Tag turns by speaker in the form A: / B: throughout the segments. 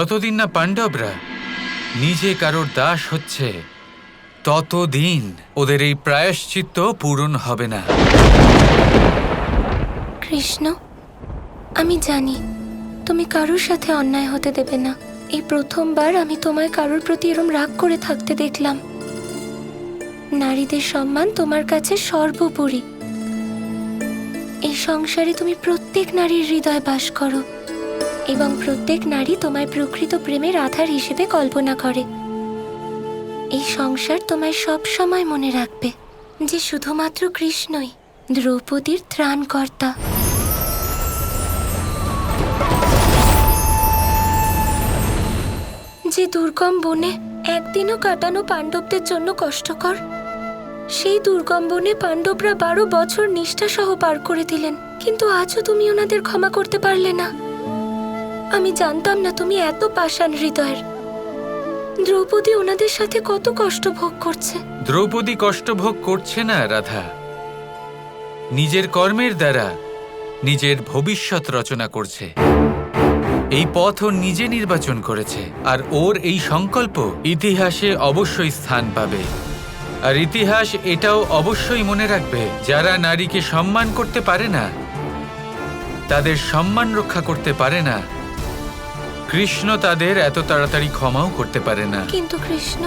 A: যতদিন না পাণ্ডবরা নিজে কারোর দাস হচ্ছে ততদিন ওদের এই প্রায়শ্চিত্ত পূরণ হবে না।
B: কৃষ্ণ, আমি জানি তুমি কারোর সাথে অন্যায় হতে দেবে না। এই প্রথমবার আমি তোমায় কারোর প্রতি এরম রাগ করে থাকতে দেখলাম। নারীদের সম্মান তোমার কাছে সর্বোপরি। এই সংসারে তুমি প্রত্যেক নারীর হৃদয় বাস করো এবং প্রত্যেক নারী তোমায় প্রকৃত প্রেমের আধার হিসেবে কল্পনা করে। এই সংসার তোমায় সব সময় মনে রাখবে যে শুধুমাত্র কৃষ্ণই দ্রৌপদীর ত্রাণকর্তা। যে দুর্গম বনে একদিনও কাটানো পাণ্ডবদের জন্য কষ্টকর, সেই দুর্গম বনে পাণ্ডবরা 12 বছর নিষ্ঠা সহ পার করে দিলেন, কিন্তু আজও তুমি ওনাদের ক্ষমা করতে পারলে না। আমি জানতাম না তুমি এত পাষাণ হৃদয়ের। দ্রৌপদী ওনাদের সাথে কত কষ্ট ভোগ করছে।
A: দ্রৌপদী কষ্ট ভোগ করছে না রাধা, নিজের কর্মের দ্বারা নিজের ভবিষ্যৎ রচনা করছে। এই পথ ও নিজে নির্বাচন করেছে, আর ওর এই সংকল্প ইতিহাসে অবশ্যই স্থান পাবে। আর ইতিহাস এটাও অবশ্যই মনে রাখবে, যারা নারীকে সম্মান করতে পারে না, তাদের সম্মান রক্ষা করতে পারে না, কৃষ্ণ তাদের এত তাড়াতাড়ি ক্ষমাও করতে পারে না।
B: কিন্তু কৃষ্ণ,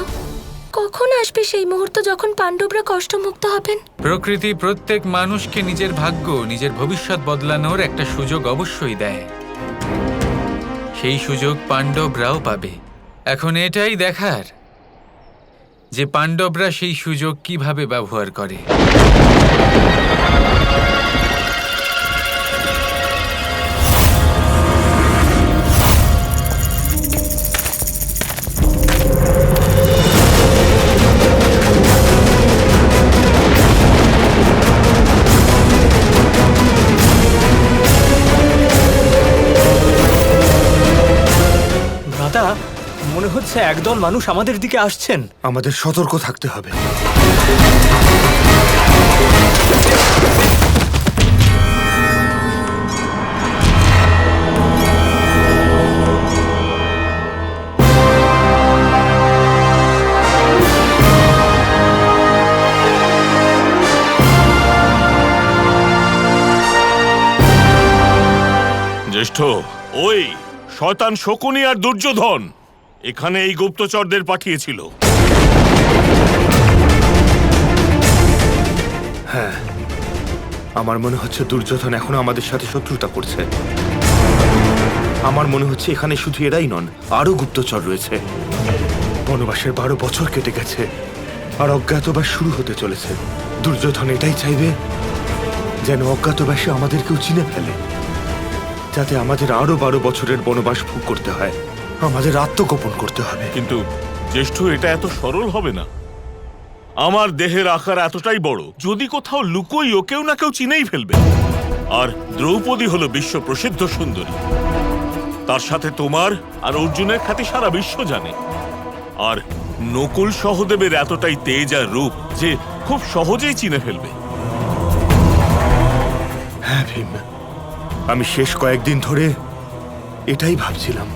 B: কখন আসবে সেই মুহূর্ত যখন পাণ্ডবরা কষ্টমুক্ত হবেন?
A: প্রকৃতি প্রত্যেক মানুষকে নিজের ভাগ্য, নিজের ভবিষ্যৎ বদলানোর একটা সুযোগ অবশ্যই দেয়। সেই সুযোগ পাণ্ডবরাও পাবে। এখন এটাই দেখার যে পাণ্ডবরা সেই সুযোগ কিভাবে ব্যবহার করে।
C: মনে হচ্ছে একদল মানুষ আমাদের দিকে আসছেন।
D: আমাদের সতর্ক থাকতে হবে।
E: জ্যেষ্ঠ, ওই শয়তান শকুনি আর দুর্যোধন এখানে এই গুপ্তচরদের পাঠিয়েছিল।
D: হ্যাঁ, আমার মনে হচ্ছে দুর্যোধন এখনো আমাদের সাথে শত্রুতা করছে। আমার মনে হচ্ছে এখানে শুধু এরাই নন, আরো গুপ্তচর রয়েছে। বনবাসের 12 বছর কেটে গেছে আর অজ্ঞাতবাস শুরু হতে চলেছে। দুর্যোধন এটাই চাইবে যেন অজ্ঞাতবাসে আমাদেরকেও চিনে ফেলে, যাতে আমাদের আরো 12 বছরের বনবাস ভোগ করতে হয়। আমাদের আত্মগোপন করতে হবে।
E: কিন্তু জ্যেষ্ঠ, এটা এত সরল হবে না। আমার দেহের আকার এতটাই বড়, যদি কোথাও লুকোইও কেউ না কেউ চিনেই ফেলবে। আর দ্রৌপদী হলো বিশ্ব প্রসিদ্ধ সুন্দরী, তার সাথে তোমার আর অর্জুনের খ্যাতি সারা বিশ্ব জানে। আর নকুল সহদেবের এতটাই তেজ আর রূপ যে খুব সহজেই চিনে ফেলবে।
D: হ্যাঁ ভীম, আমি শেষ কয়েকদিন ধরে এটাই ভাবছিলাম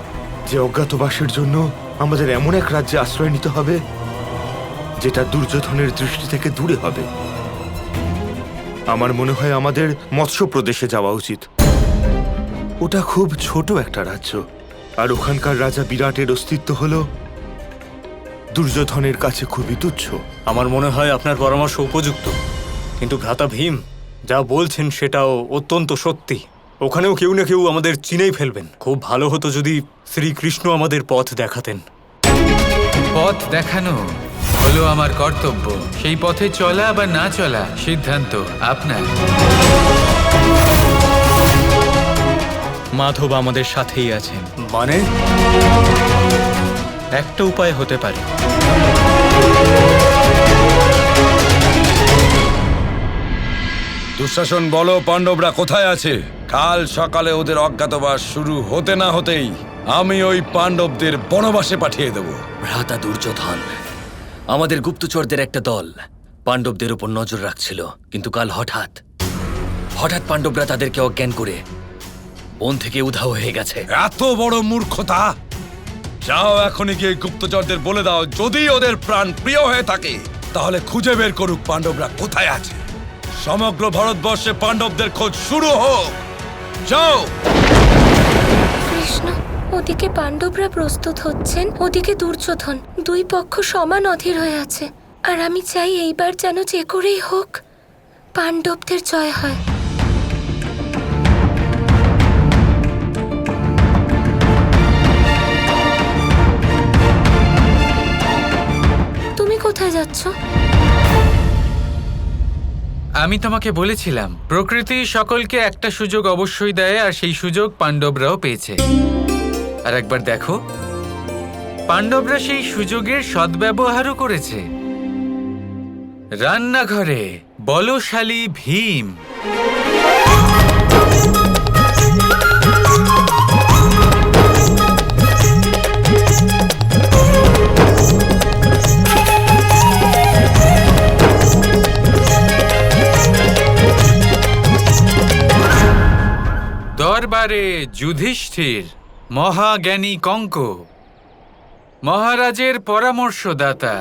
D: যে অজ্ঞাতবাসের জন্য আমাদের এমন এক রাজ্যে আশ্রয় নিতে হবে যেটা দুর্যোধনের দৃষ্টি থেকে দূরে হবে। আমার মনে হয় আমাদের মৎস্য প্রদেশে যাওয়া উচিত। ওটা খুব ছোট একটা রাজ্য, আর ওখানকার রাজা বিরাটের অস্তিত্ব হলো দুর্যোধনের কাছে খুবই তুচ্ছ।
C: আমার মনে হয় আপনার পরামর্শ উপযুক্ত, কিন্তু ভ্রাতা ভীম যা বলছেন সেটাও অত্যন্ত সত্যি। ওখানেও কেউ না কেউ আমাদের চিনেই ফেলবেন। খুব ভালো হতো যদি শ্রীকৃষ্ণ আমাদের পথ দেখাতেন।
A: পথ দেখানো হলো আমার কর্তব্য, সেই পথে চলা বা না চলা সিদ্ধান্ত আপনার।
F: মাধব আমাদের সাথেই আছেন।
C: মানে?
F: একটা উপায় হতে পারে।
G: দুঃশাসন, বলো পাণ্ডবরা কোথায় আছে? কাল সকালে ওদের অজ্ঞাতবাস শুরু হতে না হতেই আমি ওই পাণ্ডবদের বনবাসে পাঠিয়ে দেব।
H: ভ্রাতা দুর্যোধন, আমাদের গুপ্তচরদের একটা দল পাণ্ডবদের উপর নজর রাখছিল, কিন্তু কাল হঠাৎ পাণ্ডবরা তাদেরকে অজ্ঞান করে বন থেকে উধাও হয়ে গেছে।
G: এত বড় মূর্খতা! যাও এখনই গিয়ে গুপ্তচরদের বলে দাও, যদি ওদের প্রাণ প্রিয় হয়ে থাকে তাহলে খুঁজে বের করুক পাণ্ডবরা কোথায় আছে। সমগ্র ভারতবর্ষে পাণ্ডবদের খোঁজ শুরু হোক। যাও।
B: কৃষ্ণ, ওদিকে পাণ্ডবরা প্রস্তুত হচ্ছেন, ওদিকে দুর্যোধন। দুই পক্ষ সমান অধীর হয়ে আছে, আর আমি চাই এইবার যেন যে করেই হোক পাণ্ডবদের জয় হয়। তুমি কোথায় যাচ্ছ?
A: আমি তোমাকে বলেছিলাম প্রকৃতি সকলকে একটা সুযোগ অবশ্যই দেয়, আর সেই সুযোগ পাণ্ডবরাও পেয়েছে। আর একবার দেখো, পাণ্ডবরা সেই সুযোগের সদ্ব্যবহারও করেছে। রান্নাঘরে বলশালী ভীম। দরবারে যুধিষ্ঠির, মহাজ্ঞানী কঙ্ক, মহারাজের পরামর্শদাতা।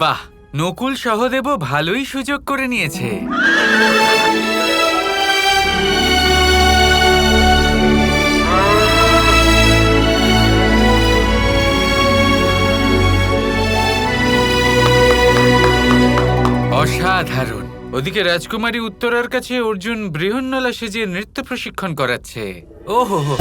A: বাহ, নকুল সহদেবও ভালোই সুযোগ করে নিয়েছে। অসাধারণ। ওদিকে রাজকুমারী উত্তরার কাছে অর্জুন বৃহন্নলা সেজে নৃত্য প্রশিক্ষণ করাচ্ছে। ওহো হো।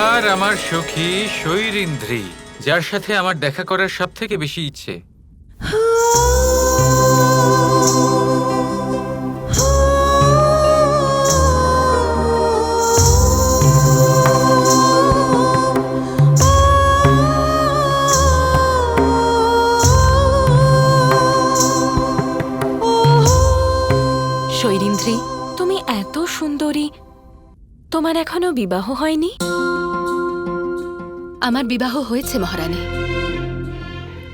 A: আর আমার সখী শৈরিন্দ্রী, যার সাথে আমার দেখা করার সব থেকে বেশি ইচ্ছে।
I: শৈরিন্দ্রী, তুমি এত সুন্দরী, তোমার এখনো বিবাহ হয়নি?
J: আমার বিবাহ হয়েছে মহারানী।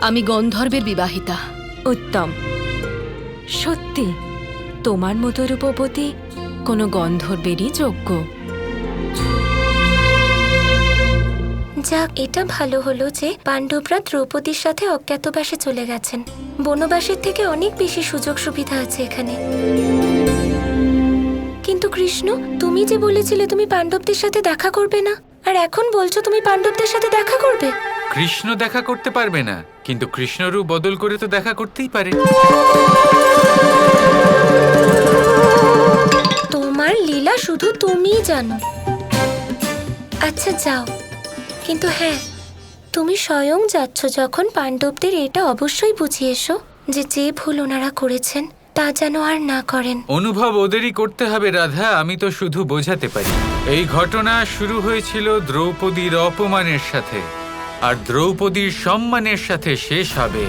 J: আমি গন্ধর্বের বিবাহিতা।
I: উত্তম। সত্যি তোমার মতো রূপবতী কোনো গন্ধর্বেরই যোগ্য।
B: যাক, এটা ভালো হলো যে পাণ্ডবরা দ্রৌপদীর সাথে অজ্ঞাতবাসে চলে গেছেন। বনবাসের থেকে অনেক বেশি সুযোগ সুবিধা আছে এখানে। কিন্তু কৃষ্ণ, তুমি যে বলেছিলে তুমি পাণ্ডবদের সাথে দেখা করবে না, আর এখন বলছো তুমি পাণ্ডবদের সাথে দেখা করবে।
A: কৃষ্ণ দেখা করতে পারবে না, কিন্তু কৃষ্ণরূপ বদল করে তো দেখা করতেই পারে।
B: তোমার লীলা শুধু তুমিই জানো। আচ্ছা যাও, কিন্তু হ্যাঁ, তুমি স্বয়ং যাচ্ছ যখন পাণ্ডবদের এটা অবশ্যই বুঝিয়ে এসো যে যে ভুল ওনারা করেছেন তা যেন আর না করেন।
A: অনুভব ওদেরই করতে হবে রাধা, আমি তো শুধু বোঝাতে পারি। এই ঘটনা শুরু হয়েছিল দ্রৌপদীর অপমানের সাথে, আর দ্রৌপদীর সম্মানের সাথে শেষ হবে।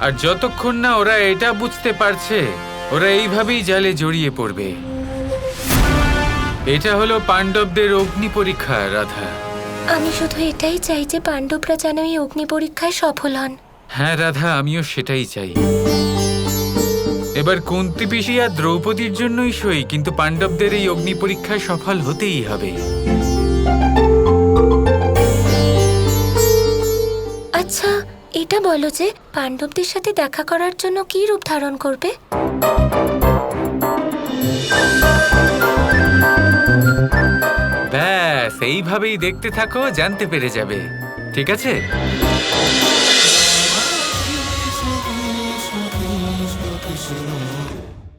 A: আর যতক্ষণ না ওরা এটা বুঝতে পারছে, ওরা এইভাবেই জালে জড়িয়ে পড়বে। এটা হলো পাণ্ডবদের অগ্নি পরীক্ষা রাধা।
B: আমি শুধু এটাই চাই যে পাণ্ডবরা যেন এই অগ্নি পরীক্ষায় সফল হন।
A: হ্যাঁ রাধা, আমিও সেটাই চাই। এবার কুন্তি পিসি আর দ্রৌপদীর জন্যই সই, কিন্তু পাণ্ডবদের এই অগ্নি পরীক্ষায় সফল হতেই হবে।
B: আচ্ছা, এটা বলো যে পাণ্ডবদের সাথে দেখা করার জন্য কি রূপ ধারণ করবে?
A: ব্যাস, এইভাবেই দেখতে থাকো, জানতে পেরে যাবে। ঠিক আছে?